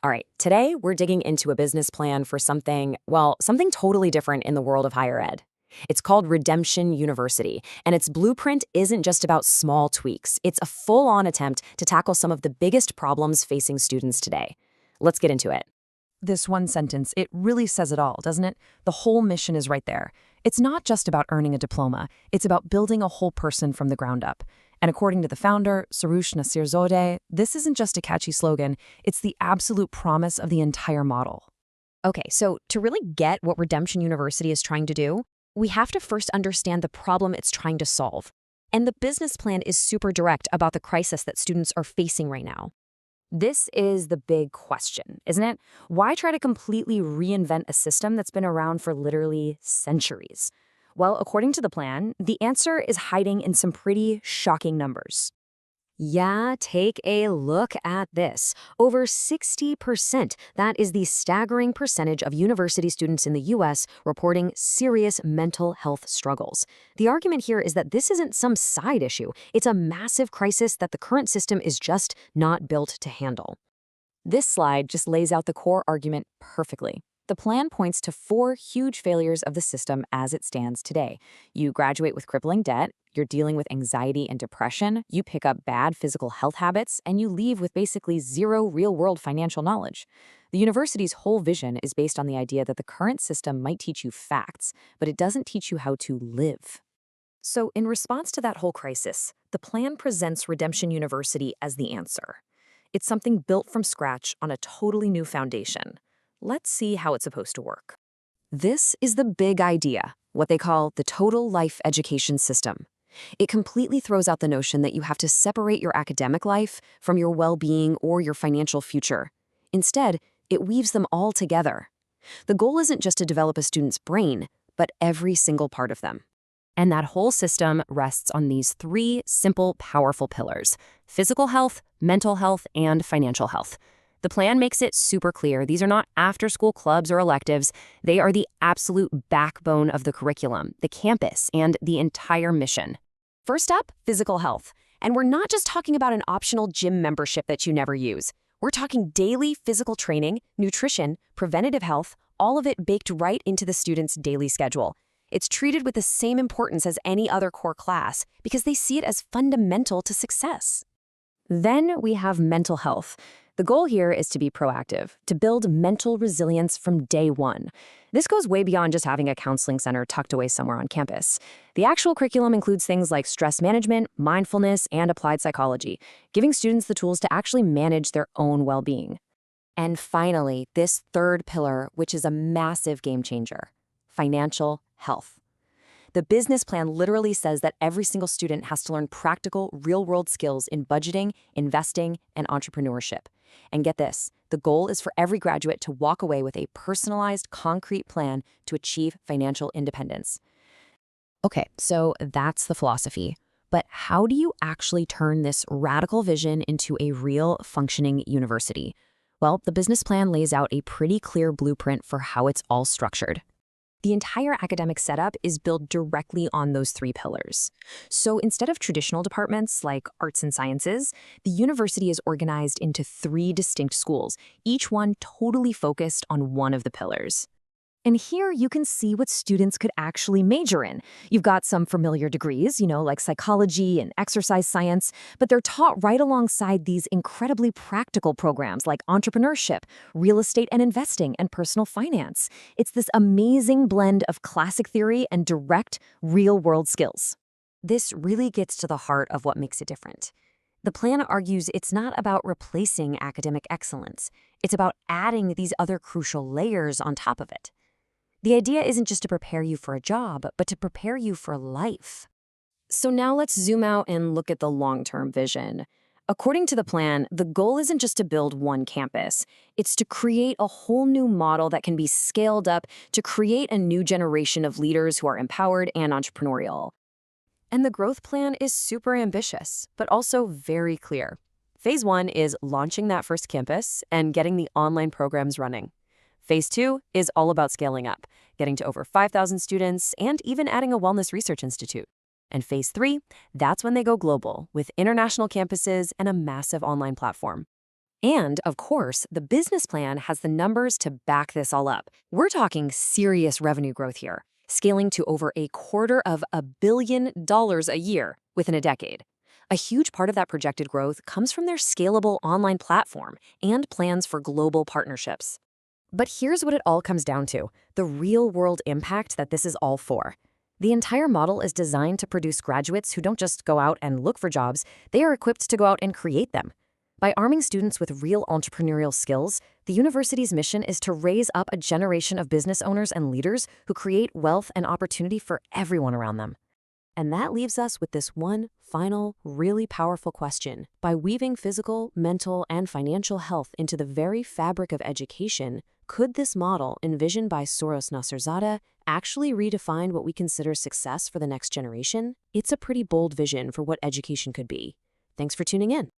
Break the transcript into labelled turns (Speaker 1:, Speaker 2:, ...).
Speaker 1: All right, today we're digging into a business plan for something totally different in the world of higher ed. It's called Redemption University, and its blueprint isn't just about small tweaks. It's a full-on attempt to tackle some of the biggest problems facing students today. Let's get into it.
Speaker 2: This one sentence, it really says it all, doesn't it? The whole mission is right there. It's not just about earning a diploma. It's about building a whole person from the ground up. And according to the founder, Soroush Nasirzadeh, this isn't just a catchy slogan. It's the absolute promise of the entire model.
Speaker 1: Okay, so to really get what Redemption University is trying to do, we have to first understand the problem it's trying to solve. And the business plan is super direct about the crisis that students are facing right now. This is the big question, isn't it? Why try to completely reinvent a system that's been around for literally centuries? Well, according to the plan, the answer is hiding in some pretty shocking numbers. Yeah, take a look at this. Over 60%. That is the staggering percentage of university students in the U.S. reporting serious mental health struggles. The argument here is that this isn't some side issue. It's a massive crisis that the current system is just not built to handle. This slide just lays out the core argument perfectly. The plan points to four huge failures of the system as it stands today. You graduate with crippling debt, you're dealing with anxiety and depression, you pick up bad physical health habits, and you leave with basically zero real-world financial knowledge. The university's whole vision is based on the idea that the current system might teach you facts, but it doesn't teach you how to live. So in response to that whole crisis, the plan presents Redemption University as the answer. It's something built from scratch on a totally new foundation. Let's see how it's supposed to work. This is the big idea, what they call the total life education system. It completely throws out the notion that you have to separate your academic life from your well-being or your financial future. Instead, it weaves them all together. The goal isn't just to develop a student's brain, but every single part of them. And that whole system rests on these three simple, powerful pillars: physical health, mental health, and financial health. The plan makes it super clear these are not after-school clubs or electives. They are the absolute backbone of the curriculum, the campus, and the entire mission. First up, physical health. And we're not just talking about an optional gym membership that you never use. We're talking daily physical training, nutrition, preventative health, all of it baked right into the student's daily schedule. It's treated with the same importance as any other core class because they see it as fundamental to success. Then we have mental health. The goal here is to be proactive, to build mental resilience from day one. This goes way beyond just having a counseling center tucked away somewhere on campus. The actual curriculum includes things like stress management, mindfulness, and applied psychology, giving students the tools to actually manage their own well-being. And finally, this third pillar, which is a massive game changer: financial health. The business plan literally says that every single student has to learn practical, real-world skills in budgeting, investing, and entrepreneurship. And get this, the goal is for every graduate to walk away with a personalized, concrete plan to achieve financial independence. Okay, so that's the philosophy. But how do you actually turn this radical vision into a real, functioning university? Well, the business plan lays out a pretty clear blueprint for how it's all structured. The entire academic setup is built directly on those three pillars. So instead of traditional departments like arts and sciences, the university is organized into three distinct schools, each one totally focused on one of the pillars. And here you can see what students could actually major in. You've got some familiar degrees, like psychology and exercise science, but they're taught right alongside these incredibly practical programs like entrepreneurship, real estate and investing, and personal finance. It's this amazing blend of classic theory and direct, real-world skills. This really gets to the heart of what makes it different. The plan argues it's not about replacing academic excellence. It's about adding these other crucial layers on top of it. The idea isn't just to prepare you for a job, but to prepare you for life. So now let's zoom out and look at the long-term vision. According to the plan, the goal isn't just to build one campus. It's to create a whole new model that can be scaled up to create a new generation of leaders who are empowered and entrepreneurial. And the growth plan is super ambitious, but also very clear. Phase 1 is launching that first campus and getting the online programs running. Phase 2 is all about scaling up, getting to over 5,000 students, and even adding a wellness research institute. And Phase 3, that's when they go global, with international campuses and a massive online platform. And, of course, the business plan has the numbers to back this all up. We're talking serious revenue growth here, scaling to over $250 million a year within a decade. A huge part of that projected growth comes from their scalable online platform and plans for global partnerships. But here's what it all comes down to, the real-world impact that this is all for. The entire model is designed to produce graduates who don't just go out and look for jobs, they are equipped to go out and create them. By arming students with real entrepreneurial skills, the university's mission is to raise up a generation of business owners and leaders who create wealth and opportunity for everyone around them. And that leaves us with this one final, really powerful question. By weaving physical, mental, and financial health into the very fabric of education, could this model, envisioned by Soroush Nasirzadeh, actually redefine what we consider success for the next generation? It's a pretty bold vision for what education could be. Thanks for tuning in.